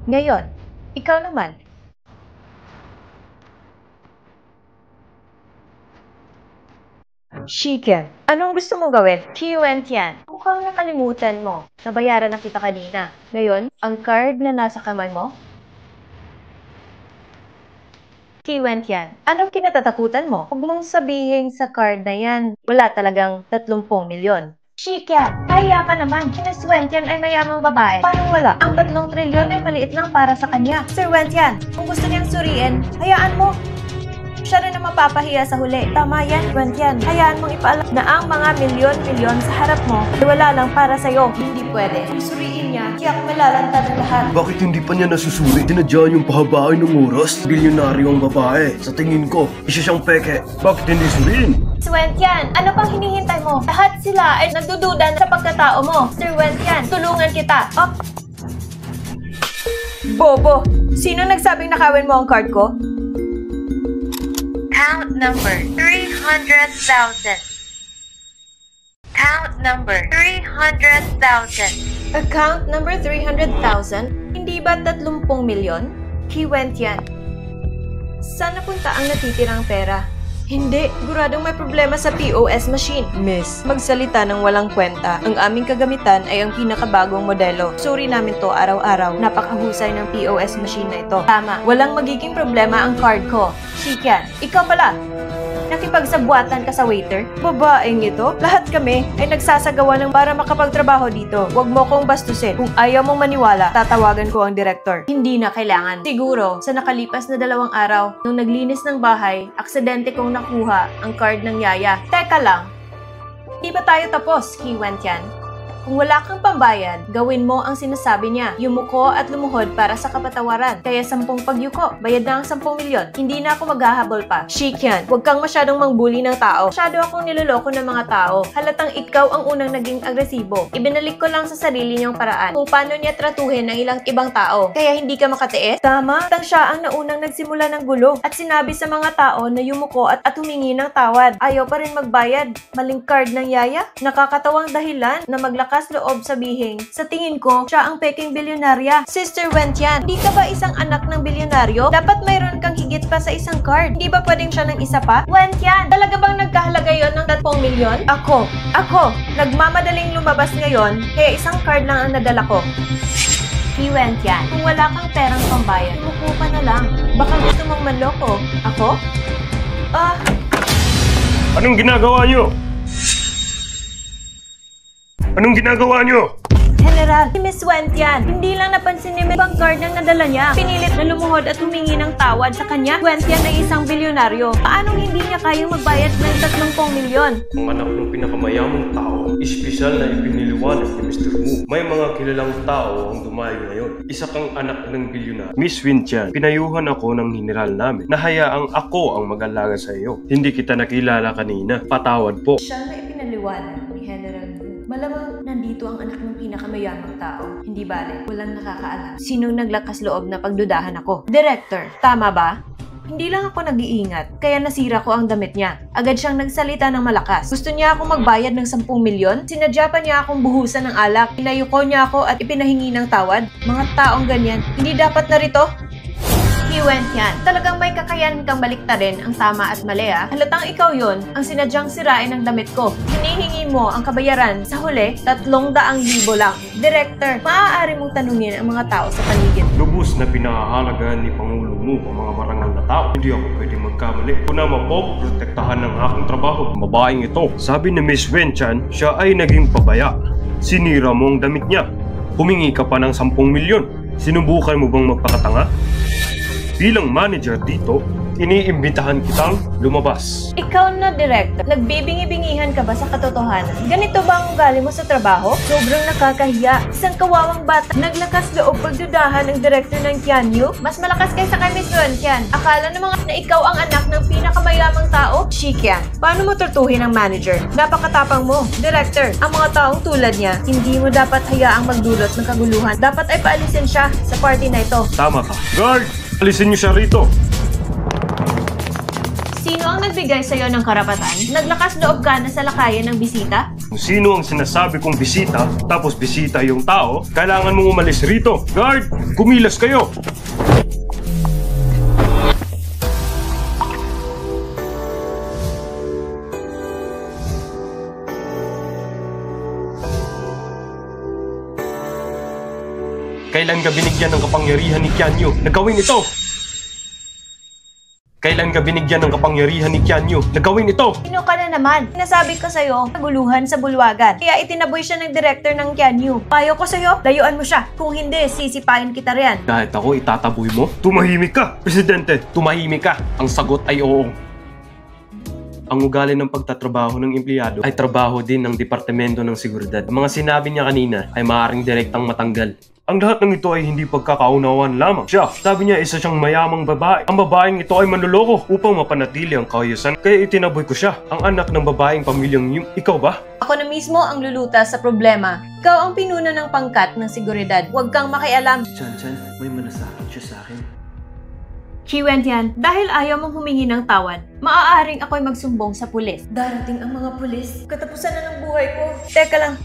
Ngayon, ikaw naman. Shiken, anong gusto mong gawin? Tian. Mukhang nakalimutan mo. Nabayaran na kita kanina. Ngayon, ang card na nasa kamay mo? Tian, anong kinatatakutan mo? Huwag mong sabihin sa card na yan, wala talagang 30 milyon. Shiken, kaya ka naman. Si Wentian ay mayamang babae. Parang wala. Ang 3 trilyon ay maliit lang para sa kanya. Sir Wentian, kung gusto niyang suriin, hayaan mo. Siya rin ang mapapahiya sa huli. Tama yan, Wentian. Hayaan mong ipaalam na ang mga milyon-milyon sa harap mo ay wala lang para sa'yo. Hindi pwede. Suriin niya, tiyak malalantad ang lahat. Bakit hindi pa niya nasusuri? Tinadyan yung pahabain ng oras? Bilyonaryo ang babae. Sa tingin ko, isa siyang peke. Bakit hindi suriin? Sir Wentian, ano pang hinihintay mo? Lahat sila ay nagdududa sa pagkatao mo. Sir Wentian, tulungan kita. Oh. Bobo! Sino nagsabing nakawin mo ang card ko? Count number 300,000. Count number 300,000. Account number 300,000? Hindi ba 30 milyon? Wentian, saan napunta ang natitirang pera? Hindi, guradong may problema sa POS machine. Miss, magsalita ng walang kwenta. Ang aming kagamitan ay ang pinakabagong modelo. Suri namin to araw-araw. Napakahusay ng POS machine na ito. Tama, walang magiging problema ang card ko. Shiken, ikaw pala. Nakipagsabuatan ka sa waiter? Babaeng ito? Lahat kami ay nagsasagawa ng para makapagtrabaho dito. Huwag mo kong bastusin. Kung ayaw mong maniwala, tatawagan ko ang direktor. Hindi na kailangan. Siguro, sa nakalipas na 2 araw, nung naglinis ng bahay, aksidente kong nakuha ang card ng yaya. Teka lang, di ba tayo tapos, Wentian? Kung wala kang pambayad, gawin mo ang sinasabi niya. Yumuko at lumuhod para sa kapatawaran. Kaya 10 pagyuko, bayad na ang 10 milyon. Hindi na ako maghahabol pa. Shiken, huwag kang masyadong mangbuli ng tao. Masyado akong niloloko ng mga tao. Halatang ikaw ang unang naging agresibo. Ibinalik ko lang sa sarili niyang paraan kung paano niya tratuhin ng ilang ibang tao. Kaya hindi ka makatiis? Tama, tang siya ang naunang nagsimula ng gulo at sinabi sa mga tao na yumuko at humingi ng tawad. Ayaw pa rin magbayad. Maling card ng yaya? Nakakatawang dahilan na maglakas loob sabihin, sa tingin ko, siya ang peking bilyonarya. Sister Wentian, hindi ka ba isang anak ng bilyonaryo? Dapat mayroon kang higit pa sa isang card. Hindi ba pwedeng siya ng isa pa? Wentian, talaga bang nagkahalaga yon ng 30 milyon? Ako, nagmamadaling lumabas ngayon, kaya isang card lang ang nadala ko. Wentian, kung wala kang perang pambayad, tumuko pa na lang. Baka gusto mong manloko. Ako? Anong ginagawa niyo? Anong ginagawa niyo? General, si Miss Wentian, hindi lang napansin ni Miss ang card na nadala niya. Pinilit na lumuhod at humingi ng tawad sa kanya. Wentian ay isang bilyonaryo. Paanong hindi niya kayang magbayad ng 30 milyon? Ang anak ng pinakamayamang tao, espesyal na ipiniliwanag ni Mr. Wu. May mga kilalang tao ang dumayo ngayon. Isa kang anak ng bilyonaryo. Miss Wentian, pinayuhan ako ng general namin. Nahayaang ako ang mag-alaga sa iyo. Hindi kita nakilala kanina. Patawad po. Siya na ipinaliwanag ni General Wu. Malamang nandito ang anak ng pinakamayamang tao. Hindi bale, walang nakakaalam. Sinong naglakas loob na pagdudahan ako? Director, tama ba? Hindi lang ako nag-iingat, kaya nasira ko ang damit niya. Agad siyang nagsalita ng malakas. Gusto niya akong magbayad ng 10 milyon? Sinadya pa niya akong buhusan ng alak. Pinayuko niya ako at ipinahingi ng tawad. Mga taong ganyan, hindi dapat narito. Wentian, talagang may kakayahan kang baliktarin ang tama at mali ah. Halatang ikaw yon ang sinadyang sirain ng damit ko. Hinihingi mo ang kabayaran sa huli, 300,000 lang. Director, maaari mong tanungin ang mga tao sa paligid. Lubos na pinahahalagahan ni Pangulo mo ang mga marangal na tao. Hindi ako pwedeng magkamali. Kuna mapoprotektahan ng aking trabaho. Babaeng ito. Sabi ni Miss Wentian, siya ay naging pabaya. Sinira mo ang damit niya. Humingi ka pa ng 10 milyon. Sinubukan mo bang magpakatanga? Bilang manager dito, iniimbitahan kitang lumabas. Ikaw na, Director, nagbibingi-bingihan ka ba sa katotohanan? Ganito ba ang ugali mo sa trabaho? Sobrang nakakahiya. Isang kawawang bata, naglakas loob pagdudahan ng Director ng Tianyu? Mas malakas kaysa kay Miss Wentian. Akala ng mga na ikaw ang anak ng pinakamayamang tao? Shiken, paano mo tortuhin ang manager? Napakatapang mo. Director, ang mga taong tulad niya, hindi mo dapat hayaang magdulot ng kaguluhan. Dapat ay paalisin siya sa party na ito. Tama ka. Guard! Alisin niyo siya rito. Sino ang nagbigay sa'yo ng karapatan? Naglakas loob ka na sa lakayan ng bisita? Kung sino ang sinasabi kong bisita, tapos bisita yung tao, kailangan mong umalis rito. Guard, kumilos kayo! Kailan ka binigyan ng kapangyarihan ni Kianyu na gawin ito? Kailan ka binigyan ng kapangyarihan ni Kianyu na gawin ito? Sino ka na naman? Sinasabi ko sa'yo, naguluhan sa bulwagan. Kaya itinaboy siya ng director ng Kianyu. Payo ko sa'yo, layuan mo siya. Kung hindi, sisipain kita riyan. Kahit ako itataboy mo, tumahimik ka! Presidente, tumahimik ka! Ang sagot ay oo. Ang ugali ng pagtatrabaho ng empleyado ay trabaho din ng Departamento ng Seguridad. Ang mga sinabi niya kanina ay maaaring direktang matanggal. Ang lahat ng ito ay hindi pagkakaunawan lamang. Siya, sabi niya isa siyang mayamang babae. Ang babaeng ito ay manloloko upang mapanatili ang kaayusan. Kaya itinaboy ko siya, ang anak ng babaeng pamilyang Yu. Ikaw ba? Ako na mismo ang lulutas sa problema. Ikaw ang pinuno ng pangkat ng seguridad. Huwag kang makialam. Chan, may manasakit siya sa akin. Kiwentian, dahil ayaw mong humingi ng tawad, maaaring ako'y magsumbong sa pulis. Darating ang mga pulis. Katapusan na ng buhay ko. Teka lang.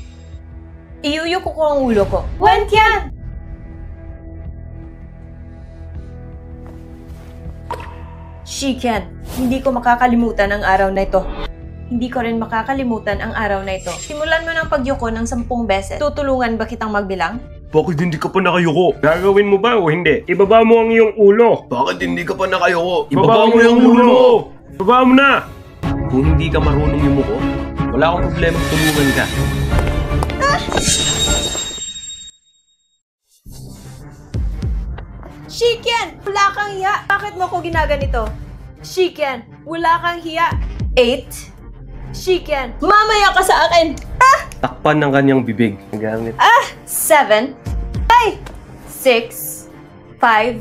Iyuyuko ko ang ulo ko. Wentian! Shiken, hindi ko makakalimutan ang araw na ito. Hindi ko rin makakalimutan ang araw na ito. Simulan mo ng pagyuko ng 10 beses. Tutulungan ba kitang magbilang? Bakit hindi ka pa nakayuko? Gagawin mo ba o hindi? Ibaba mo ang iyong ulo. Bakit hindi ka pa nakayuko? Ibaba mo yung ulo mo! Ibaba mo na! Kung hindi ka marunong yumuko, wala akong problema tulungan ka. Shiken! Wala kang hiya! Bakit mo ko ginaganito? Shiken! Wala kang hiya! 8. Shiken! Mamaya ka sa akin! Takpan ng kanyang bibig. Gamit. 7. Ay! 6. 5.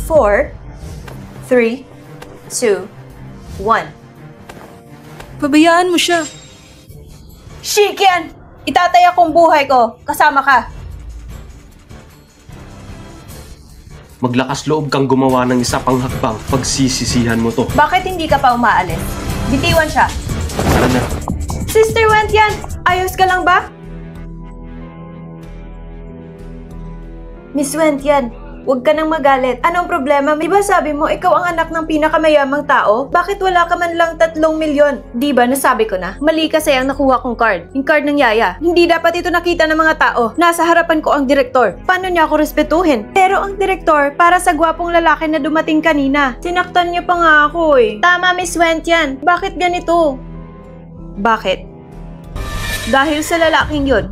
4. 3. 2. 1. Pabayaan mo siya. Shiken! Itataya kong buhay ko. Kasama ka. Maglakas loob kang gumawa ng isa pang hakbang. Pagsisisihan mo to. Bakit hindi ka pa umaalis? Bitiwan siya. Tara na. Sister Wentian! Ayos ka lang ba? Miss Wentian, huwag ka nang magalit. Anong problema? Di ba sabi mo, ikaw ang anak ng pinakamayamang tao? Bakit wala ka man lang 3 milyon? Di ba nasabi ko na? Mali kasi ang nakuha kong card. Yung card ng yaya. Hindi dapat ito nakita ng mga tao. Nasa harapan ko ang direktor. Paano niya ako respetuhin? Pero ang direktor, para sa gwapong lalaki na dumating kanina. Sinaktan niya pa nga ako eh. Tama, Miss Wentian. Bakit ganito? Bakit? Dahil sa lalaking yun.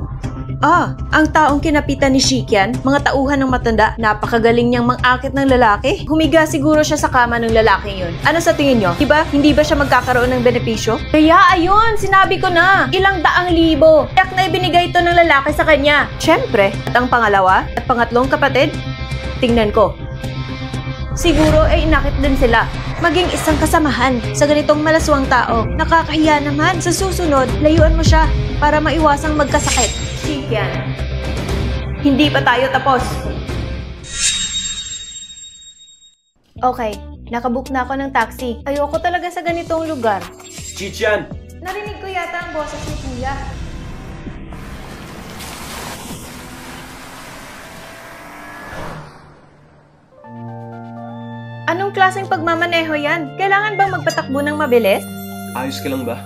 Ang taong kinapitan ni Shikian, mga tauhan ng matanda, napakagaling niyang mang-akit ng lalaki. Humiga siguro siya sa kama ng lalaking yun. Ano sa tingin niyo? Diba? Hindi ba siya magkakaroon ng benepisyo? Kaya ayun, sinabi ko na, ilang daang libo. Yak na ibinigay ito ng lalaki sa kanya. Siyempre, at ang pangalawa at pangatlong kapatid, tingnan ko. Siguro ay inakit din sila. Maging isang kasamahan sa ganitong malaswang tao. Nakakahiya naman. Sa susunod, layuan mo siya para maiwasang magkasakit. Shikian, hindi pa tayo tapos. Okay, nakabook na ako ng taxi. Ayoko talaga sa ganitong lugar. Chichian! Narinig ko yata ang boses ni Kuya. Anong klaseng pagmamaneho yan? Kailangan bang magpatakbo ng mabilis? Ayos ka lang ba?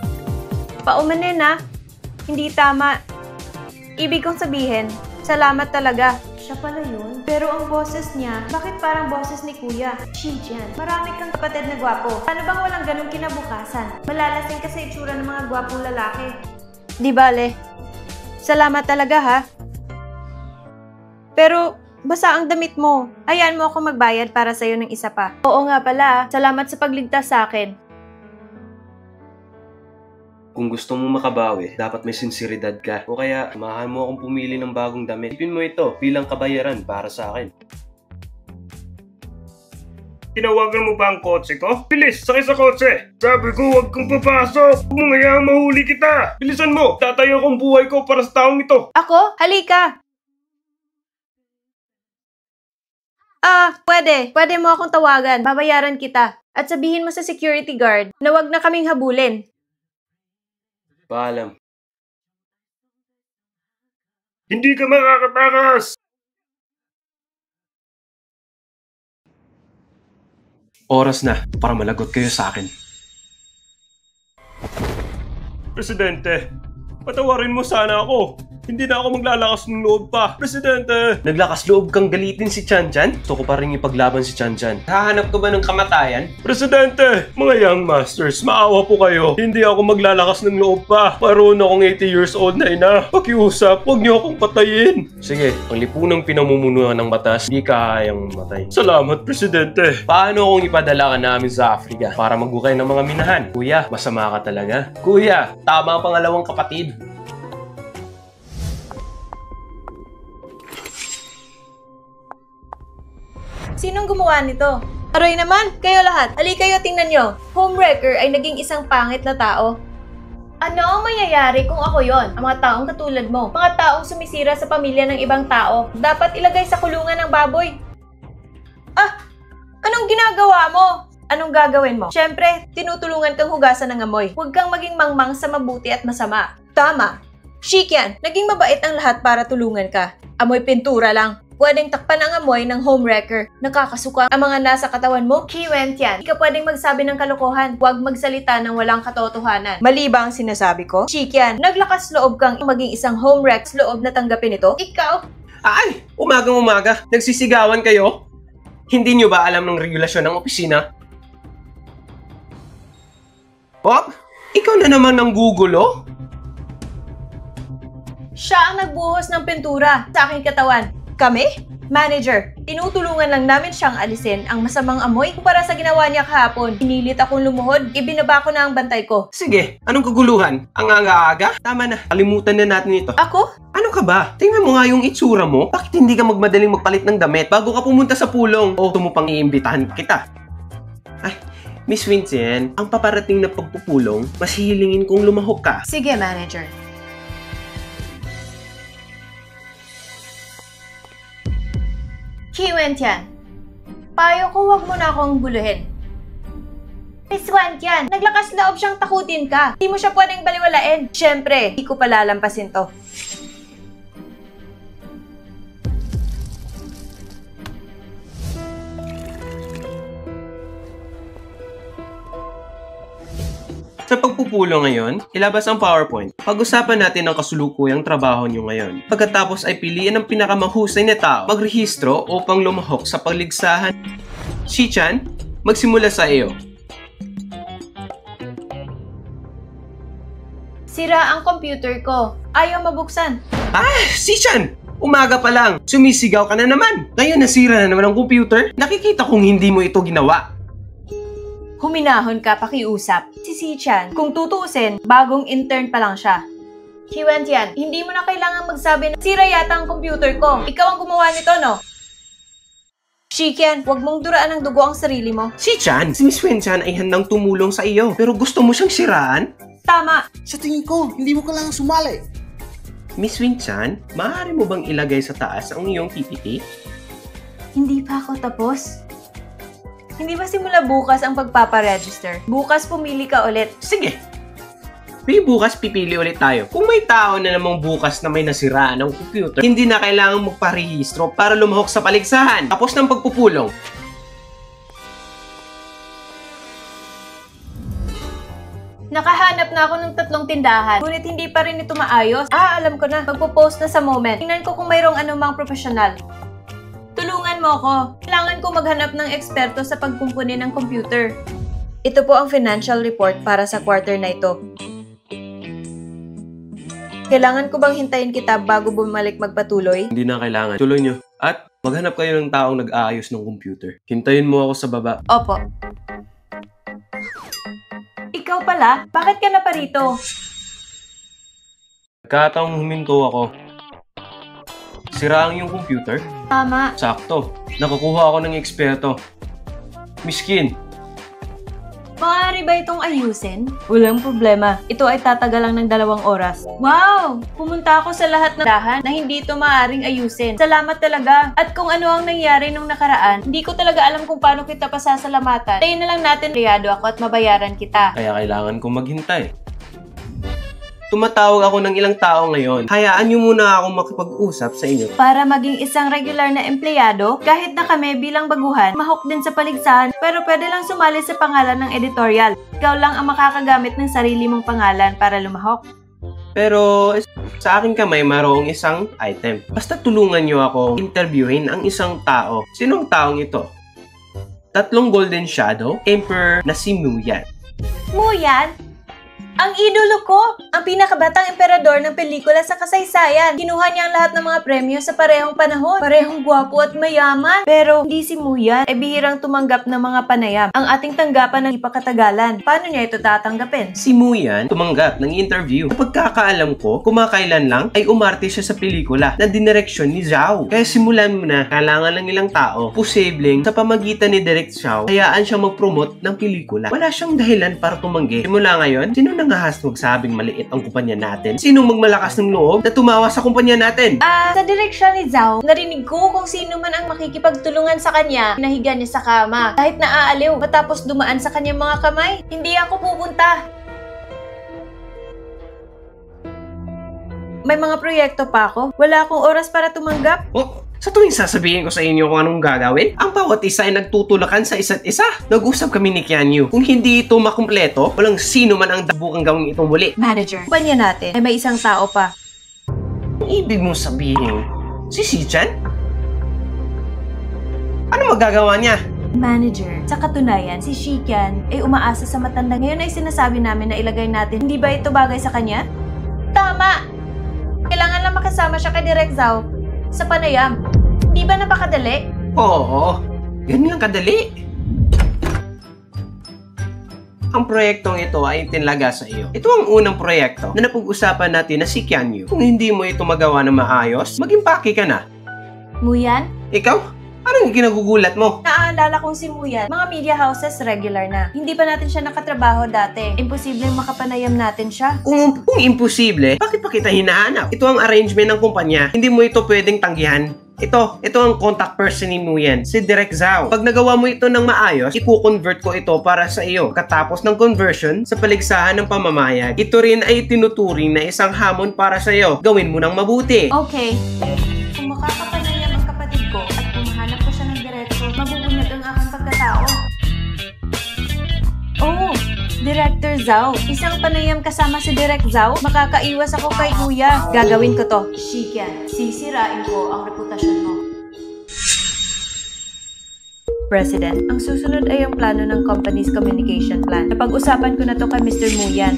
Paumanin na. Hindi tama. Ibig kong sabihin, salamat talaga. Siya pala yun. Pero ang boses niya, bakit parang boses ni Kuya? Shijian, marami kang kapatid na gwapo. Ano bang walang ganong kinabukasan? Malalasing ka sa itsura ng mga gwapong lalaki. Di bale. Salamat talaga ha. Pero, basa ang damit mo. Hayaan mo ako magbayad para sa'yo ng isa pa. Oo nga pala, salamat sa pagligtas sa akin. Kung gusto mo makabawi, dapat may sinseridad ka. O kaya, samahan mo akong pumili ng bagong damit. Ipin mo ito bilang kabayaran para sa akin. Tinawagan mo ba ang kotse ko? Bilis, sakay sa kotse! Sabi ko, huwag kang papasok! Huwag mo ngayang mahuli kita! Bilisan mo! Tatayo akong buhay ko para sa taong ito! Ako? Halika! Pwede. Pwede mo akong tawagan. Babayaran kita. At sabihin mo sa security guard na wag na kaming habulin. Paalam. Hindi ka makakatakas! Oras na para malagot kayo sa akin. Presidente, patawarin mo sana ako. Hindi na ako maglalakas ng loob pa. Presidente! Naglakas loob kang galitin si Chan Chan? Gusto ko pa rin ipaglaban si Chan Chan. Hahanap ko ba ng kamatayan? Presidente! Mga young masters, maawa po kayo. Hindi ako maglalakas ng loob pa. Paroon akong 80 years old na ina. Pakiusap, huwag niyo akong patayin. Sige, ang lipunang pinamumunuan ng batas, di ka kayang matay. Salamat, Presidente. Paano kung ipadala ka namin sa Africa para maghukay ng mga minahan? Kuya, masama ka talaga. Kuya, tama ang pangalawang kapatid. Sinong gumawa nito? Aroy naman, kayo lahat. Ali kayo, tingnan nyo. Homewrecker ay naging isang pangit na tao. Ano ang mangyayari kung ako yon? Ang mga taong katulad mo. Mga taong sumisira sa pamilya ng ibang tao. Dapat ilagay sa kulungan ng baboy. Anong ginagawa mo? Anong gagawin mo? Siyempre, tinutulungan kang hugasan ng amoy. Huwag kang maging mangmang sa mabuti at masama. Tama. Shikyan, naging mabait ang lahat para tulungan ka. Amoy pintura lang. Pwedeng takpan ang amoy ng homewrecker. Nakakasuka ang mga nasa katawan mo. Kiwent yan. Hindi ka pwedeng magsabi ng kalokohan. Huwag magsalita ng walang katotohanan. Mali ba ang sinasabi ko? Shikyan, naglakas loob kang maging isang homewreck loob na tanggapin ito? Ikaw? Ay! Umagang-umaga, nagsisigawan kayo? Hindi nyo ba alam ng regulasyon ng opisina? Pop, ikaw na naman ang gugulo? Siya ang nagbuhos ng pintura sa aking katawan. Kami? Manager, tinutulungan lang namin siyang alisin ang masamang amoy para sa ginawa niya kahapon. Pinilit akong lumuhod, ibinaba ko na ang bantay ko. Sige, anong kaguluhan? Ang aga-aga? Tama na, kalimutan na natin ito. Ako? Ano ka ba? Tingnan mo nga yung itsura mo. Bakit hindi ka magmadaling magpalit ng damit bago ka pumunta sa pulong? O gusto mo pang iimbitahan kita? Ay, Miss Vincent, ang paparating na pagpupulong, mas hihilingin kong lumahok ka. Sige, manager. Kiwent yan. Payo ko wag mo na akong buluhin. Miss Wentian, naglakas loob siyang takutin ka. Di mo siya pwedeng baliwalain. Siyempre, di ko palalampasin to. Sa pagpupulong ngayon, ilabas ang PowerPoint. Pag-usapan natin ang kasulukuyang trabaho nyo ngayon. Pagkatapos ay piliin ang pinakamahusay na tao, magrehistro upang lumahok sa pagligsahan. Shichan, magsimula sa iyo. Sira ang computer ko. Ayaw mabuksan. Shichan! Umaga pa lang, sumisigaw ka na naman. Ngayon nasira na naman ang computer. Nakikita kong hindi mo ito ginawa. Huminahon ka pakiusap. Si Sichan, kung tutuusin, bagong intern pa lang siya. Kiwentian, hindi mo na kailangang magsabi na sira yata ang computer ko. Ikaw ang gumawa nito, no? Shikian, huwag mong duraan ng dugo ang sarili mo. Shichan, si Miss Wen-chan ay handang tumulong sa iyo. Pero gusto mo siyang siraan? Tama. Sa tingin ko, hindi mo kailangang sumali. Miss Wen-chan, maaari mo bang ilagay sa taas ang iyong PPT? Hindi pa ako tapos. Hindi ba simula bukas ang pagpaparegister? Bukas pumili ka ulit. Sige. May bukas pipili ulit tayo. Kung may tao na namang bukas na may nasiraan ng computer, hindi na kailangang magparehistro para lumahok sa paligsahan. Tapos ng pagpupulong. Nakahanap na ako ng 3 tindahan, ngunit hindi pa rin ito maayos. Alam ko na. Magpo-post na sa Moment. Tingnan ko kung mayroong anumang profesional. Tulungan mo ako. Kailangan ko maghanap ng eksperto sa pagkumpuni ng computer. Ito po ang financial report para sa quarter na ito. Kailangan ko bang hintayin kita bago bumalik magpatuloy? Hindi na kailangan. Tuloy nyo. At maghanap kayo ng taong nag-aayos ng computer. Hintayin mo ako sa baba. Opo. Ikaw pala? Bakit ka na pa rito? Nagkataong huminto ako. Sira ang iyong computer? Tama. Sakto. Nakakuha ako ng eksperto. Miskin. Maaari ba itong ayusin? Walang problema. Ito ay tatagal lang ng 2 oras. Wow! Pumunta ako sa lahat ng dahan na hindi ito maaaring ayusin. Salamat talaga. At kung ano ang nangyari nung nakaraan, hindi ko talaga alam kung paano kita pasasalamatan. Tayo na lang natin riyado ako at mabayaran kita. Kaya kailangan kong maghintay. Tumatawag ako ng ilang tao ngayon. Hayaan niyo muna akong makipag-usap sa inyo. Para maging isang regular na empleyado, kahit na kami bilang baguhan, mahok din sa paligsahan, pero pwede lang sumali sa pangalan ng editorial. Ikaw lang ang makakagamit ng sarili mong pangalan para lumahok. Pero sa aking kamay mayroong isang item. Basta tulungan niyo ako interviewin ang isang tao. Sinong taong ito? 3 Golden Shadow, Emperor na si Muyan. Muyan? Ang idolo ko! Ang pinakabatang emperador ng pelikula sa kasaysayan. Kinuha niya ang lahat ng mga premyo sa parehong panahon. Parehong gwapo at mayaman. Pero hindi si Muyan ay bihirang tumanggap ng mga panayam. Ang ating tanggapan ng ipakatagalan. Paano niya ito tatanggapin? Si Muyan tumanggap ng interview. Sa pagkakaalam ko, kumakailan lang ay umarte siya sa pelikula na dinireksyon ni Zhao. Kaya simulan mo na, kailangan ng ilang tao. Posibleng sa pamagitan ni Direct Zhao, hayaan siyang mag-promote ng pelikula. Wala siyang dahilan para tumanggi. Simula ngayon, sino nangahas magsabing maliit ang kumpanya natin? Sinong magmalakas ng loob na tumawa sa kumpanya natin? Sa direksyon ni Zhao, narinig ko kung sino man ang makikipagtulungan sa kanya. Pinahiga niya sa kama. Kahit naaaliw, matapos dumaan sa kanyang mga kamay, hindi ako pupunta. May mga proyekto pa ako. Wala akong oras para tumanggap. Oh, sa tuwing sasabihin ko sa inyo kung anong gagawin, ang bawat isa ay nagtutulakan sa isa't isa. Nag-usap kami ni Kianyu. Kung hindi ito makumpleto, walang sino man ang dabukang gawin itong muli. Manager, kumpanya natin ay may isang tao pa. Ang ibig mong sabihin, si Shichan? Ano magagawa niya? Manager, sa katunayan, si Shikian ay umaasa sa matanda. Ngayon ay sinasabi namin na ilagay natin. Hindi ba ito bagay sa kanya? Tama! Kailangan lang makasama siya kay Direk Zhao sa panayam. Di ba napakadali? Oo, ganyan lang kadali. Ang proyektong ito ay tinlaga sa iyo. Ito ang unang proyekto na napag-usapan natin na si Kianyu. Kung hindi mo ito magawa na maayos, maging paki ka na. Muyan? Ikaw? Anong kinagugulat mo? Naaalala kong si Muyan, mga media houses regular na. Hindi pa natin siya nakatrabaho dati. Imposibleng makapanayam natin siya. Kung imposible, bakit pa kita hinahanap? Ito ang arrangement ng kumpanya. Hindi mo ito pwedeng tanggihan. Ito ang contact person ni Muyan, si Direk Zhao. Pag nagawa mo ito ng maayos, i-convert ko ito para sa iyo. Katapos ng conversion, sa paligsahan ng pamamayag, ito rin ay tinuturing na isang hamon para sa iyo. Gawin mo ng mabuti. Okay. Kung makakapanayam ang kapatid ko at kung mahanap ko siya ng diretso, mabubunyag ang aking pagkatao. Oh, Director Zhao. Isang panayam kasama si Direk Zhao, makakaiwas ako kay Kuya. Gagawin ko to. Shikian, sisirain ko ang reputasyon mo. President, ang susunod ay ang plano ng company's communication plan. Napag-usapan ko na to kay Mr. Muyan.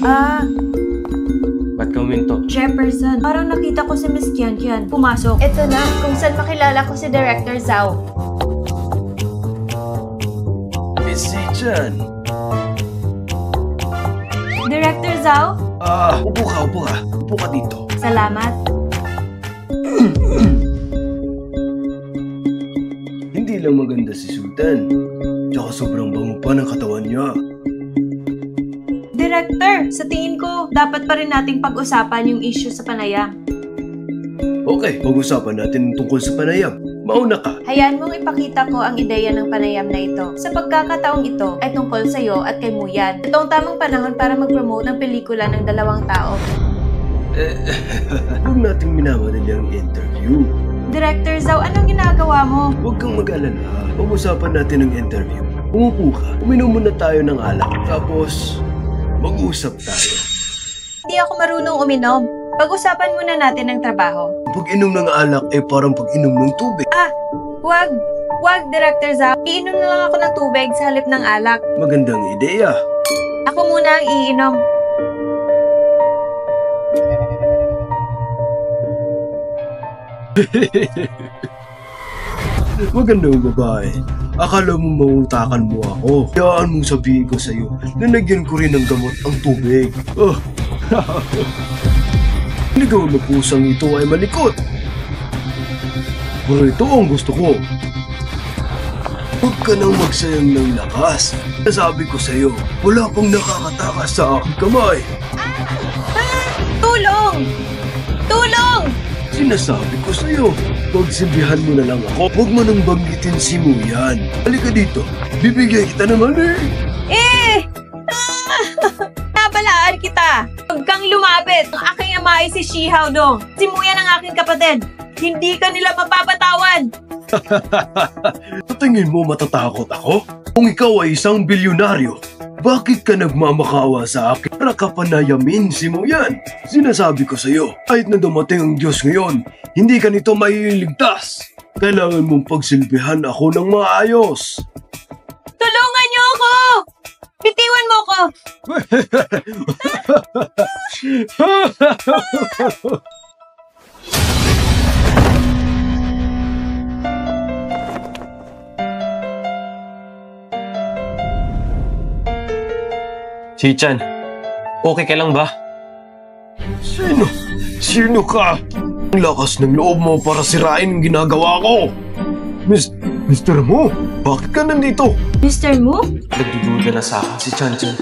Ba't gawin to? Chairperson, parang nakita ko si Miss Kian. Pumasok. Eto na, kung saan makilala ko si Director Zhao. Miss Shichan. Director Zhao? Upo ka. Upo ka dito. Salamat. Hindi lang maganda si Sultan. Tsaka sobrang bango pa ng katawan niya. Director, sa tingin ko, dapat pa rin nating pag-usapan yung issue sa panayam. Okay, pag-usapan natin tungkol sa panayam. Mauna ka. Hayaan mong ipakita ko ang ideya ng panayam na ito. Sa pagkakataong ito ay tungkol sa iyo at kay Muyan. Ito ang tamang panahon para mag-promote ng pelikula ng 2 tao. Huwag nating minamadali ang interview. Director Zhao, anong ginagawa mo? Huwag kang mag-alala. Pag-usapan natin ang interview. Umupo ka. Uminom muna tayo ng alak. Tapos, mag-usap tayo. Hindi ako marunong uminom. Pag-usapan muna natin ang trabaho. Pag-inom ng alak ay parang pag-inom ng tubig. Wag, Director Zhao. Iinom na lang ako ng tubig sa halip ng alak. Magandang ideya. Ako muna ang iinom. Magandang babae. Akala mo mautakan mo ako. Hayaan mong sabihin ko sa'yo na nagyan ko rin ng gamot ang tubig. Ligaw na pusang ito ay malikot. Pero ito ang gusto ko. Huwag ka nang magsayang ng lakas. Nasabi ko sa'yo, wala pang nakakatakas sa aking kamay. Tulong! Tulong! Sinasabi ko sa'yo, pagsilbihan mo na lang ako. Huwag mo nang banggitin si Muyan. Halika dito, bibigay kita ng mali. Nabalaan kita! Huwag kang lumapit! Ang aking ama ay si Shihao Dong. Si Muyan ang aking kapatid. Hindi ka nila mapapatawan! Tingin mo matatakot ako? Kung ikaw ay isang bilyonaryo, bakit ka nagmamakaawa sa akin para kapanayamin si Muyan? Sinasabi ko sa'yo, kahit na dumating ang Diyos ngayon, hindi ka nito maiiligtas. Kailangan mong pagsilbihan ako ng maayos. Tulungan niyo ako! Bitiwan mo ko! Shi-chan, okay ka lang ba? Sino ka? Ang lakas ng loob mo para sirain ang ginagawa ko. Mr. Mo, bakit ka nandito? Mr. Mu? Nagdududa na sa akin si Chan-chan.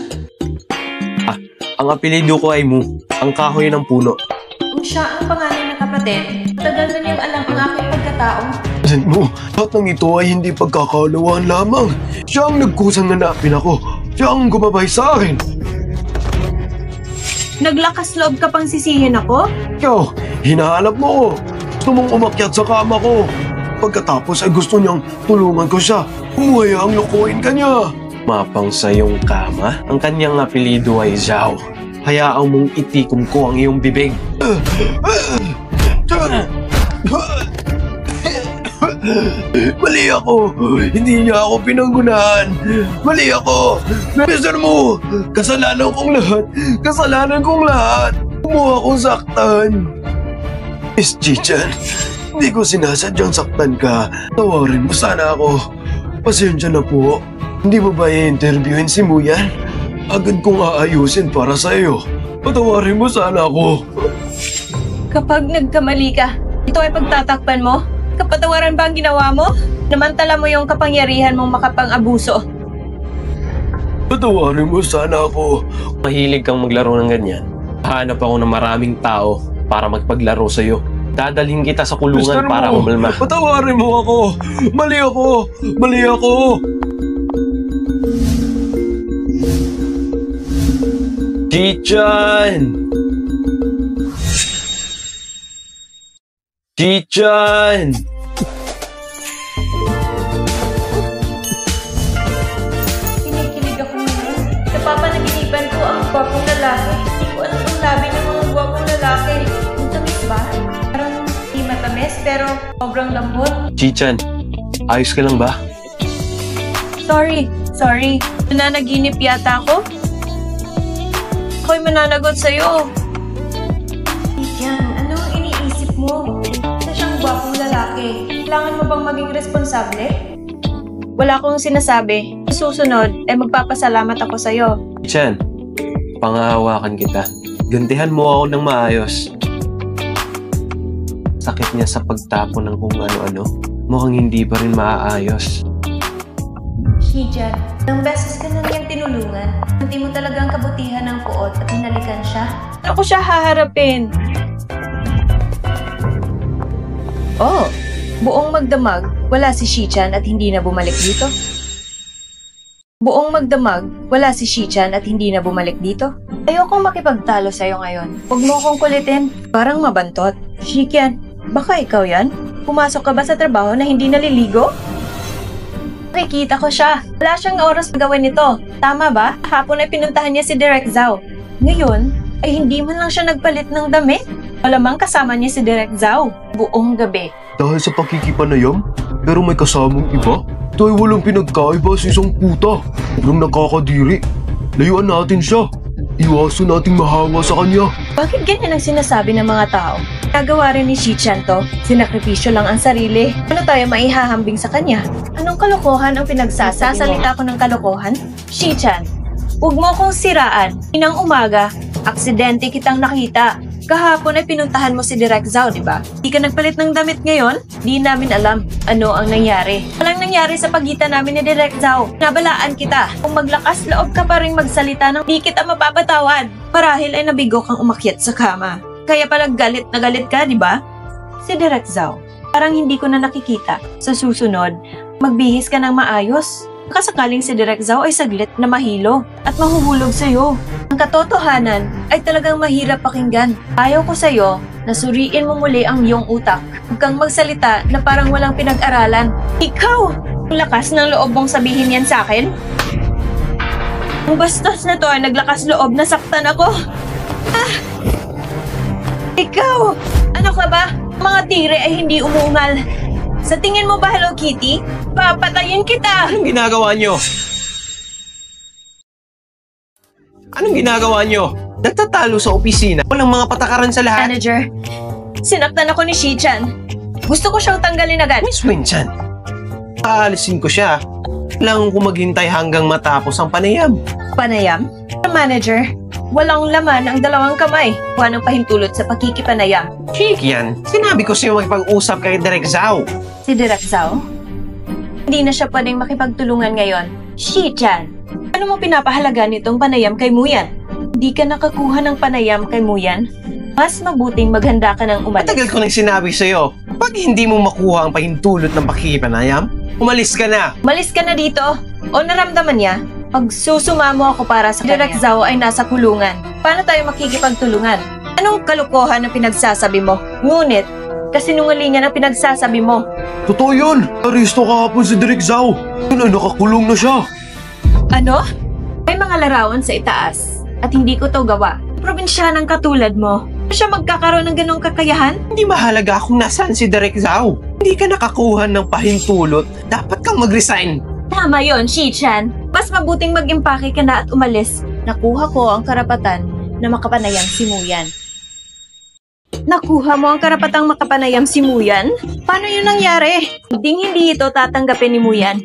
Ang apelido ko ay Mu, ang kahoy ng puno. Kung siya ang pangalan ng kapatid, tagal na niyang alam ang aking pagkatao. Pansin mo, lahat ng ito ay hindi pagkakaunawaan lamang. Siya ang nagkusang hanapin ako. Siya ang gumabay sa akin. Naglakas loob ka pang sisihin ako? Ikaw, hinahanap mo ko. Gusto mong umakyat sa kama ko. Pagkatapos ay gusto niyang tulungan ko siya. Umuhayang lukuin ka niya. Mapang sa iyong kama, ang kanyang apelido ay Zhao. Hayaan mong itikom ko ang iyong bibig. Mali ako! Hindi niya ako pinanggunahan! Mali ako! Mr. Mo! Kasalanan kong lahat! Kasalanan kong lahat! Kumuha akong saktan! Miss Chichan, hindi ko sinasadyang saktan ka. Tawarin mo sana ako. Pasensya na po. Hindi mo ba i-interviewin si Muyan? Agad kong aayusin para sa iyo. Patawarin mo sana ako. Kapag nagkamali ka, ito ay pagtatakpan mo? Kapatawaran ba ang ginawa mo? Namantala mo yung kapangyarihan mong makapang-abuso. Patawarin mo sana ako. Mahilig kang maglaro ng ganyan. Hanap ako ng maraming tao para magpaglaro sa iyo. Dadalhin kita sa kulungan para umalma. Patawarin mo ako. Mali ako. Mali ako. Chichan! Chichan! Kinikilig ako ngayon. Napapanaginipan ko ang gwapong lalaki. Hindi ko alam ang labi ng mga gwapong lalaki. Ang tamis ba? Parang hindi matamis pero sobrang lambot. Chichan, ayos ka lang ba? Sorry. Nananaginip yata ako? Ako'y mananagot sa'yo. Yan, ano ang iniisip mo? Isa siyang gwapong lalaki. Kailangan mo bang maging responsable? Wala akong sinasabi. Susunod, magpapasalamat ako sa'yo. Chichan, pangahawakan kita. Gantihan mo ako ng maayos. Sakit niya sa pagtapon ng kung ano-ano. Mukhang hindi pa rin maaayos. Shijan, ilang beses ka na niyang tinulungan. Hindi mo talagang kabutihan ng puot at hinalikan siya. Ano ko siya haharapin? Oh, buong magdamag, wala si Shichan at hindi na bumalik dito. Buong magdamag, wala si Shichan at hindi na bumalik dito. Ayokong makipagtalo sa'yo ngayon. Huwag mo akong kulitin. Parang mabantot. Shichan, baka ikaw yan? Pumasok ka ba sa trabaho na hindi naliligo? Nakikita ko siya. Wala siyang oras na gawin ito. Tama ba? Hapon ay pinuntahan niya si Direk Zhao. Ngayon, ay hindi man lang siya nagpalit ng damit. Malamang kasama niya si Direk Zhao. Buong gabi. Dahil sa pakikipanayam, pero may kasamang iba. Ito ay walang pinagkaiba sa isang puta. Sobrang nakakadiri. Layuan natin siya. Iwasan nating mahawa sa kanya. Bakit ganyan ang sinasabi ng mga tao? Nagawa rin ni Shichan to. Sinakripisyo lang ang sarili. Ano tayo maihahambing sa kanya? Anong kalokohan ang pinagsasabi mo? Sasalita ko ng kalokohan? Shichan, huwag mo akong siraan. Inang umaga, aksidente kitang nakita. Kahapon ay pinuntahan mo si Direk Zhao, di ba? Di ka nagpalit ng damit ngayon? Di namin alam ano ang nangyari. Walang nangyari sa pagitan namin ni Direk Zhao. Nabalaan kita. Kung maglakas loob ka pa rin magsalita nang di kita mapapatawad. Marahil ay nabigo kang umakyat sa kama. Kaya pala galit na galit ka, di ba? Si Direk Zhao, parang hindi ko na nakikita. Sa susunod, magbihis ka ng maayos. Kasakaling si Direk Zhao ay saglit na mahilo at mahuhulog sa'yo. Ang katotohanan ay talagang mahirap pakinggan. Ayaw ko sa'yo na suriin mo muli ang iyong utak. Huwag kang magsalita na parang walang pinag-aralan. Ikaw! Ang lakas ng loob mong sabihin yan sa akin? Ang bastos na to ay naglakas loob na saktan ako. Ah! Ikaw! Ano ka ba? Mga tire ay hindi umuungal. Sa tingin mo ba, Hello Kitty? Papatayin kita! Anong ginagawa nyo? Anong ginagawa nyo? Nagtatalo sa opisina. Walang mga patakaran sa lahat. Manager, sinaktan ako ni Shi-chan. Gusto ko siyang tanggalin agad. Miss Wen-chan, aalisin ko siya. Kailangan ko maghintay hanggang matapos ang panayam. Panayam? Manager, walang laman ang dalawang kamay. Kuha ng pahintulot sa pakikipanayam. Chick yan. Sinabi ko sa'yo makipag-usap kay Direk Zhao. Si Direk Zhao? Hindi na siya pwedeng makipagtulungan ngayon. Shi-chan, ano mo pinapahalaga nitong panayam kay Muyan? Hindi ka nakakuha ng panayam kay Muyan? Mas mabuting maghanda ka ng umalis. Matagal ko nang sinabi sa'yo, pag hindi mo makuha ang pahintulot ng pakikipanayam, umalis ka na. Umalis ka na dito. O naramdaman niya, pag susumamo ako para sa Direk Zhao ay nasa kulungan. Paano tayo makikipagtulungan? Anong kalokohan ang pinagsasabi mo? Ngunit, kasinungalingan ang pinagsasabi mo. Totoo yun! Aristo kahapon si Direk Zhao. Yun ay nakakulong na siya. Ano? May mga larawan sa itaas at hindi ko to gawa. Probinsyanang katulad mo, siya magkakaroon ng ganong kakayahan? Hindi mahalaga kung nasaan si Direk Zhao. Hindi ka nakakuha ng pahintulot, dapat kang mag-resign. Tama yon, Shi-chan. Mas mabuting mag-impake ka na at umalis. Nakuha ko ang karapatan na makapanayam si Muyan. Nakuha mo ang karapatang makapanayam si Muyan? Paano yun nangyari? Hindi ito tatanggapin ni Muyan.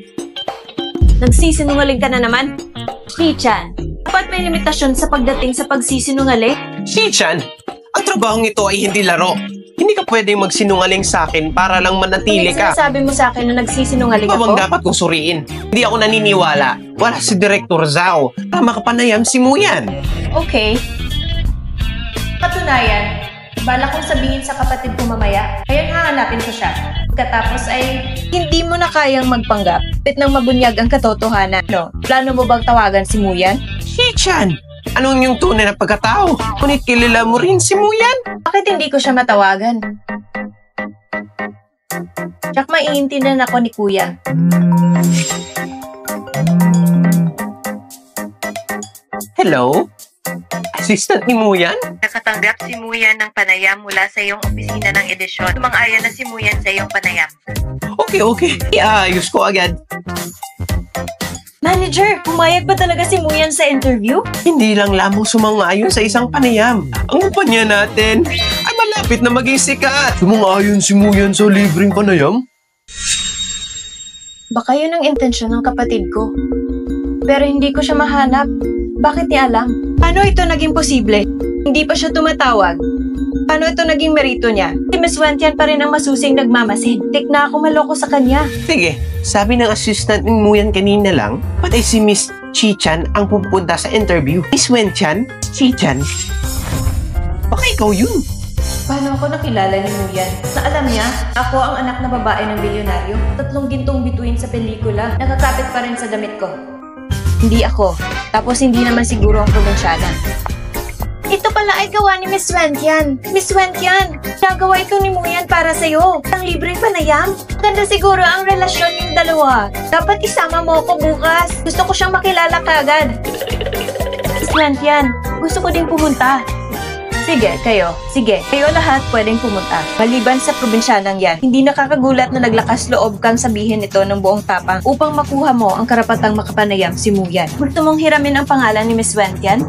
Nagsisinungaling ka na naman? Shi-chan, dapat may limitasyon sa pagdating sa pagsisinungaling? Shi-chan, ang trabahong ito ay hindi laro. Hindi ka pwedeng magsinungaling sa akin para lang manatili ka. Sinasabi mo sa akin na nagsisinungaling Babang ako? dapat kong suriin. Hindi ako naniniwala. Wala si Direktor Zhao para makapanayam si Muyan. Okay. Katunayan, bala kong sabihin sa kapatid ko mamaya, ngayon hahanapin ko siya. Pagkatapos ay hindi mo na kayang magpanggap. Pit nang mabunyag ang katotohanan. No? Plano mo bang tawagan si Muyan? Shi-chan, anong yung tunay na pagkatao? Ngunit kilala mo rin si Muyan? Bakit hindi ko siya matawagan? Tsak maiintindihan ako ni Kuya. Hello? Assistant ni Muyan? Nakatanggap si Muyan ng panayam mula sa iyong opisina ng edisyon. Sumang-ayon na si Muyan sa iyong panayam. Okay. Iayos ko agad. Manager, pumayag ba talaga si Muyan sa interview? Hindi lang lamang sumang-ayon sa isang panayam. Ang kumpanya natin ay malapit na maging sikat. Sumang-ayon si Muyan sa libreng panayam? Baka yun ang intensyon ng kapatid ko. Pero hindi ko siya mahanap. Bakit niya alam? Paano ito naging posible? Hindi pa siya tumatawag. Paano ito naging merito niya? Si Miss Wentian pa rin ang masusing nagmamasid. Tik na ako maloko sa kanya. Sige, sabi ng assistant ni Muyan kanina lang, patay si Miss Chi-chan ang pupunta sa interview. Miss Wen-chan? Chi-chan? Baka ikaw yun. Paano ako nakilala ni Muyan? Na alam niya, ako ang anak na babae ng bilyonaryo. 3 gintong bituin sa pelikula. Nakakapit pa rin sa damit ko. Hindi ako. Tapos hindi naman siguro ang probinsyana. Ito pala ay gawa ni Miss Wentian. Miss Wentian, nagawa ito ni Muyan para sa'yo. Ang libreng panayam. Ganda siguro ang relasyon ng dalawa. Dapat isama mo ako bukas. Gusto ko siyang makilala kagad. Miss Wentian, gusto ko din pumunta. Sige, kayo. Sige, kayo lahat pwedeng pumunta. Maliban sa probinsyanang yan, hindi nakakagulat na naglakas loob kang sabihin ito ng buong tapang upang makuha mo ang karapatang makapanayam si Muyan. Gusto mong hiramin ang pangalan ni Miss Wentian?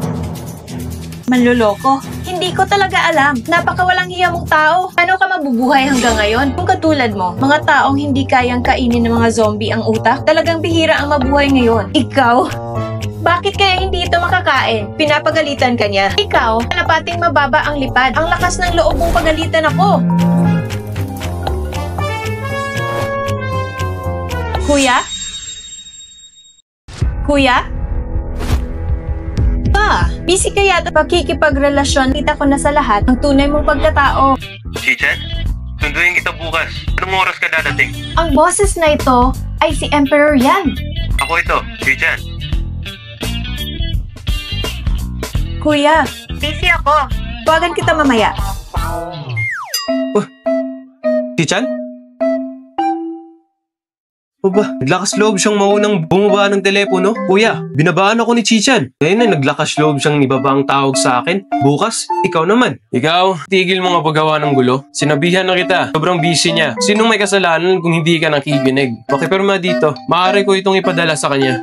Manloloko. Hindi ko talaga alam. Napakawalang hiya mong tao. Paano ka mabubuhay hanggang ngayon? Kung katulad mo, mga taong hindi kayang kainin ng mga zombie ang utak, talagang bihira ang mabuhay ngayon. Ikaw? Bakit kaya hindi ito makakain? Pinapagalitan ka niya. Ikaw, napating mababa ang lipad. Ang lakas ng loob mong pagalitan ako. Kuya? Kuya? Busy ka yata pagkikipagrelasyon. Kita ko na sa lahat ang tunay mong pagkatao. Chichan, sunduin kita bukas. Anong oras ka dadating? Ang boses na ito ay si Emperor Yan. Ako ito, Chichan. Kuya, Busy ako. tawagan kita mamaya. Chichan? O ba, naglakas loob siyang maunang bumaba ng telepono? Kuya, binabaan ako ni Chichan. Ngayon na naglakas loob siyang ibaba ang tawag sa akin. Bukas, ikaw naman. Ikaw, tigil mo nga paggawa ng gulo. Sinabihan na kita, sobrang busy niya. Sinong may kasalanan kung hindi ka nakikinig? Pakipirma dito, maaari ko itong ipadala sa kanya.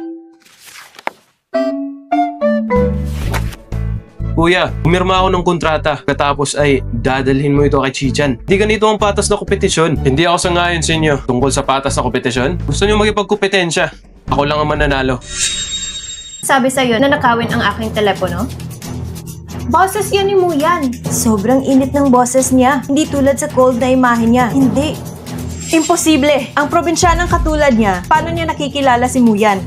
Kuya, pumirma ako ng kontrata. Katapos ay dadalhin mo ito kay Chichan. Hindi ganito ang patas na kompetisyon. Hindi ako sangayon sa inyo tungkol sa patas na kompetisyon. Gusto niyo magipagkompetensya. Ako lang ang mananalo. Sabi sa'yo na nakawin ang aking telepono? Boses yan ni Muyan. Sobrang init ng boses niya. Hindi tulad sa cold na imahe niya. Hindi. Imposible. Ang probinsyanang katulad niya, paano niya nakikilala si Muyan?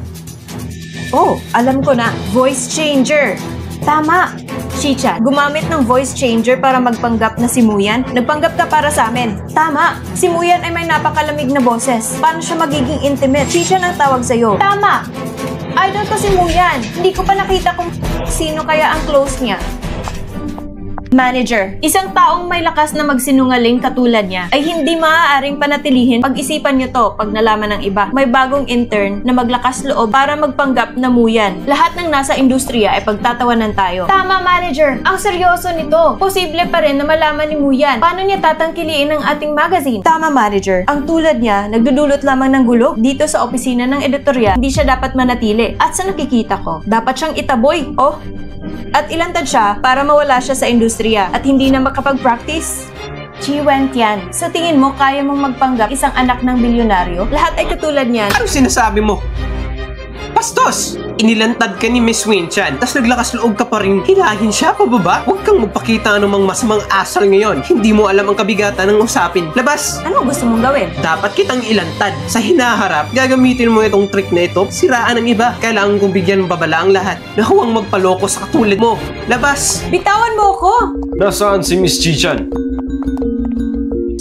Oh, alam ko na. Voice changer. Tama. Chichan, gumamit ng voice changer para magpanggap na si Muyan. Nagpanggap ka para sa amin. Tama. Si Muyan ay may napakalamig na boses. Paano siya magiging intimate? Chichan ang tawag sa'yo. Tama. Idol ko si Muyan. Hindi ko pa nakita kung sino kaya ang close niya. Manager, isang taong may lakas na magsinungaling katulad niya ay hindi maaaring panatilihin. Pag-isipan niyo to pag nalaman ng iba. May bagong intern na maglakas loob para magpanggap na Muyan. Lahat ng nasa industriya ay pagtatawanan tayo. Tama, manager. Ang seryoso nito. Posible pa rin na malaman ni Muyan. Paano niya tatangkiliin ang ating magazine? Tama, manager. Ang tulad niya, nagdudulot lamang ng gulo dito sa opisina ng editorial. Hindi siya dapat manatili. At sa nakikita ko, dapat siyang itaboy. Oh, at ilantad siya para mawala siya sa industriya at hindi na makapag-practice. Chiwent yan. Sa tingin mo, kaya mong magpanggap isang anak ng bilyonaryo? Lahat ay katulad niyan. Ano sinasabi mo? Bastos! Inilantad ka ni Miss Winchan, tas naglakas loob ka pa rin hilahin siya pababa? Huwag kang magpakita anumang masamang asal ngayon. Hindi mo alam ang kabigatan ng usapin. Labas! Ano gusto mong gawin? Dapat kitang ilantad. Sa hinaharap, gagamitin mo itong trick na ito, siraan ng iba. Kailangan kong bigyan ng babala ang lahat na huwag magpaloko sa katulad mo. Labas! Bitawan mo ko! Nasaan si Miss Chichan?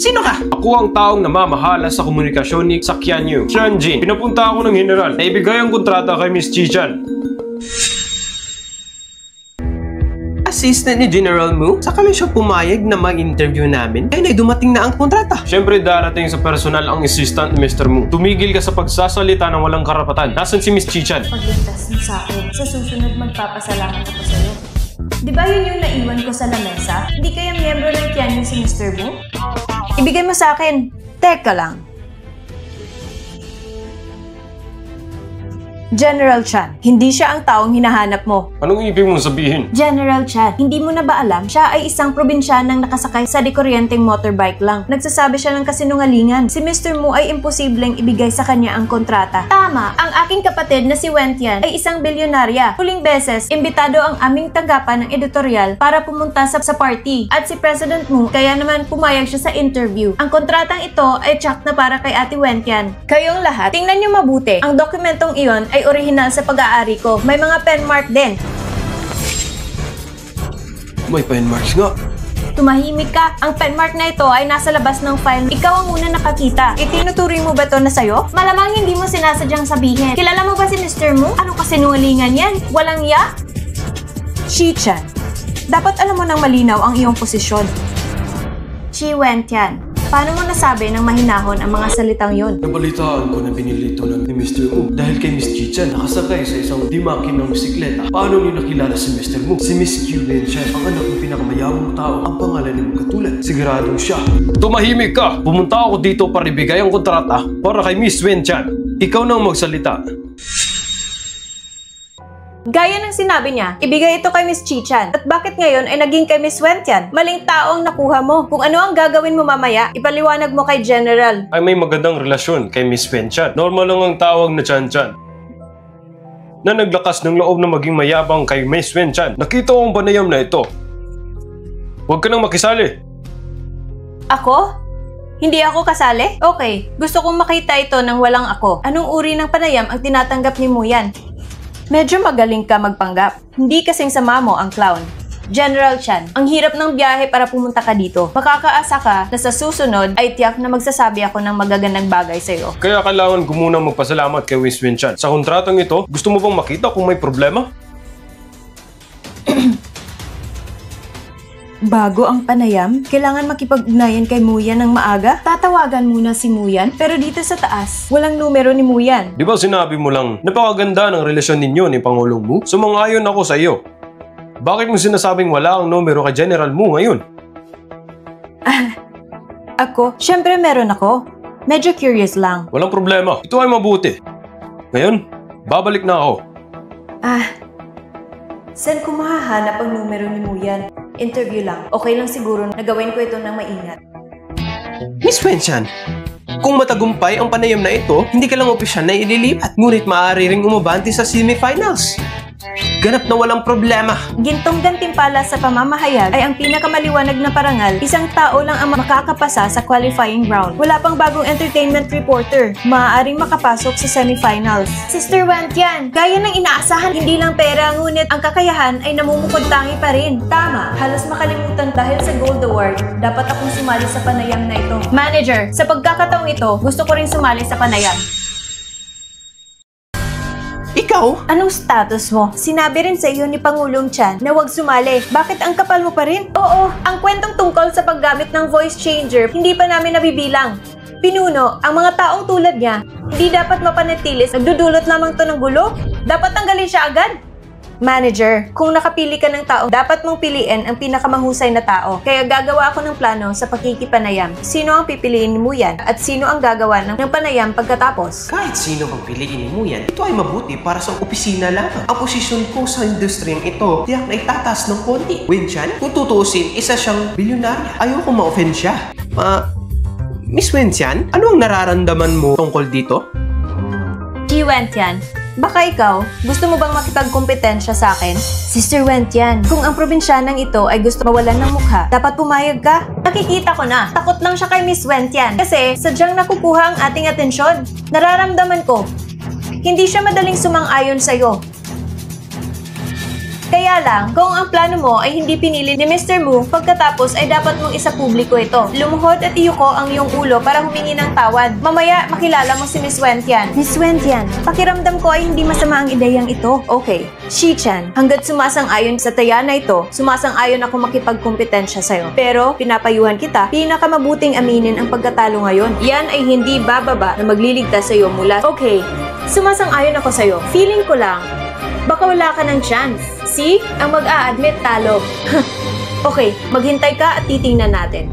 Sino ka? Ako ang taong namamahala sa komunikasyon ni Sakyanyu. Tianjin, pinapunta ako ng general na ibigay ang kontrata kay Miss Chichan. Assistant ni General Mu? Saka lang siya pumayag na mag-interview namin. Kaya na dumating na ang kontrata. Siyempre darating sa personal ang assistant ni Mr. Mu. Tumigil ka sa pagsasalita ng walang karapatan. Nasaan si Miss Chichan? Pagligtas mo sa akin, sa susunod magpapasalamat ako sa'yo. Di ba yun yung naiwan ko sa lamesa? Hindi kaya miyembro ng Tianjin si Mr. Mu? Ibigay mo sa akin. Teka lang. General Chan, hindi siya ang taong hinahanap mo. Anong ibig mong sabihin? General Chan, hindi mo na ba alam? Siya ay isang probinsyanang nakasakay sa dekuryenteng motorbike lang. Nagsasabi siya ng kasinungalingan. Si Mr. Mu ay imposibleng ibigay sa kanya ang kontrata. Tama, ang aking kapatid na si Wentian ay isang bilyonarya. Huling beses, imbitado ang aming tanggapan ng editorial para pumunta sa party. At si President Mu, kaya naman pumayag siya sa interview. Ang kontratang ito ay tsak na para kay Ate Wentian. Kayong lahat, tingnan niyo mabuti. Ang dokumentong iyon ay orihinal sa pag-aari ko. May mga pen mark din. May pen marks nga. Tumahimik ka. Ang pen mark na ito ay nasa labas ng file. Ikaw ang una nakakita. Itinuturing mo ba ito na sa'yo? Malamang hindi mo sinasadyang sabihin. Kilala mo ba si Mr. Mu? Anong kasinungalingan yan? Walang ya? Chichan, dapat alam mo ng malinaw ang iyong posisyon. Chi Wentian, paano mo nasabi ng mahinahon ang mga salitang yon? Nabalitaan ko na pinilito ng ni Mr. Mu dahil kay Miss Chichan nakasakay sa isang dimakin ng bisikleta. Paano niyo nakilala si Mr. Mu? Si Miss Q Winchan, ang anak ng pinakamayamang tao. Ang pangalan ni katulad. Siguradong siya. Tumahimik ka! Pumunta ako dito para ibigay ang kontrata para kay Miss Winchan. Ikaw na ang magsalita. Gaya ng sinabi niya, ibigay ito kay Miss Chichan. At bakit ngayon ay naging kay Miss Wentian? Maling tao ang nakuha mo. Kung ano ang gagawin mo mamaya, ipaliwanag mo kay General. Ay may magandang relasyon kay Miss Wenchan. Normal lang ang tawag na Chan-Chan. Na naglakas ng loob na maging mayabang kay Miss Wenchan. Nakita ko ang panayam na ito. Huwag ka nang makisali. Ako? Hindi ako kasali? Okay, gusto kong makita ito nang walang ako. Anong uri ng panayam ang tinatanggap ni Muyan? Medyo magaling ka magpanggap. Hindi kasing sama mo ang clown. General Chan, ang hirap ng biyahe para pumunta ka dito. Makakaasa ka na sa susunod ay tiyak na magsasabi ako ng magagandang bagay sa'yo. Kaya kailangan ko muna magpasalamat kay Miss Wenchan. Sa kontratong ito, gusto mo bang makita kung may problema? Bago ang panayam, kailangan makipag-ugnayan kay Muyan ng maaga. Tatawagan muna si Muyan, pero dito sa taas, walang numero ni Muyan. Di ba sinabi mo lang, napakaganda ng relasyon ninyo ni Pangulong Mu? Sumang-ayon ako sa iyo. Bakit mo sinasabing wala ang numero kay General Mu ngayon? Ako? Syempre meron ako. Medyo curious lang. Walang problema. Ito ay mabuti. Ngayon, babalik na ako. Saan ko mahahanap ang numero ni Muyan? Interview lang. Okay lang siguro na gawin ko ito ng maingat. Miss Wenchan, kung matagumpay ang panayam na ito, hindi ka lang opisyal na ililipat. Ngunit maaari ring umabante sa semifinals. Ganap na walang problema. Gintong gantimpala sa pamamahayag ay ang pinakamaliwanag na parangal. Isang tao lang ang makakapasa sa qualifying round. Wala pang bagong entertainment reporter. Maaaring makapasok sa semifinals. Sister Wentian, gaya ng inaasahan, hindi lang pera, ngunit ang kakayahan ay namumukod-tangi pa rin. Tama, halos makalimutan dahil sa Gold Award. Dapat akong sumali sa panayam na ito. Manager, sa pagkakataong ito, gusto ko rin sumali sa panayam. Ikaw? Anong status mo? Sinabi rin sa iyo ni Pangulong Chan na huwag sumali. Bakit ang kapal mo pa rin? Oo, ang kwentong tungkol sa paggamit ng voice changer, hindi pa namin nabibilang. Pinuno, ang mga taong tulad niya, hindi dapat mapanatilis. Nagdudulot lamang to ng gulo. Dapat tanggalin siya agad. Manager, kung nakapili ka ng tao, dapat mong piliin ang pinakamahusay na tao. Kaya gagawa ako ng plano sa pakikipanayam. Sino ang pipiliin ni Muyan at sino ang gagawa ng panayam pagkatapos? Kahit sino bang piliin mo yan, ito ay mabuti para sa opisina lamang. Ang posisyon ko sa industriyang ito, tiyak na itataas ng konti. Wenchan, kung tutuusin, isa siyang bilyonarya. Ayoko ma-offend siya. Miss Wenchan, ano ang nararamdaman mo tungkol dito? Di Wentian, baka ikaw, gusto mo bang makipagkompetensya sa akin? Sister Wentian, kung ang probinsyanang ito ay gusto mawalan ng mukha, dapat pumayag ka? Nakikita ko na, takot lang siya kay Miss Wentian kasi sadyang nakukuha ang ating atensyon. Nararamdaman ko, hindi siya madaling sumang-ayon sa'yo. Kaya lang, kung ang plano mo ay hindi pinili ni Mr. Mu, pagkatapos ay dapat mong isa publiko ito. Lumuhod at iyuko ang iyong ulo para humingi ng tawad. Mamaya, makilala mo si Miss Wentian. Miss Wentian, pakiramdam ko ay hindi masama ang ideyang ito. Okay, Chichan, hanggat sumasang-ayon sa taya na ito, sumasang-ayon ako makipagkompetensya sa'yo. Pero, pinapayuhan kita, pinakamabuting aminin ang pagkatalo ngayon. Yan ay hindi bababa na magliligtas sa'yo mula. Okay, sumasang-ayon ako sa'yo. Feeling ko lang, baka wala ka ng chance. See? Ang mag-a-admit talo. Okay, maghintay ka at titingnan natin.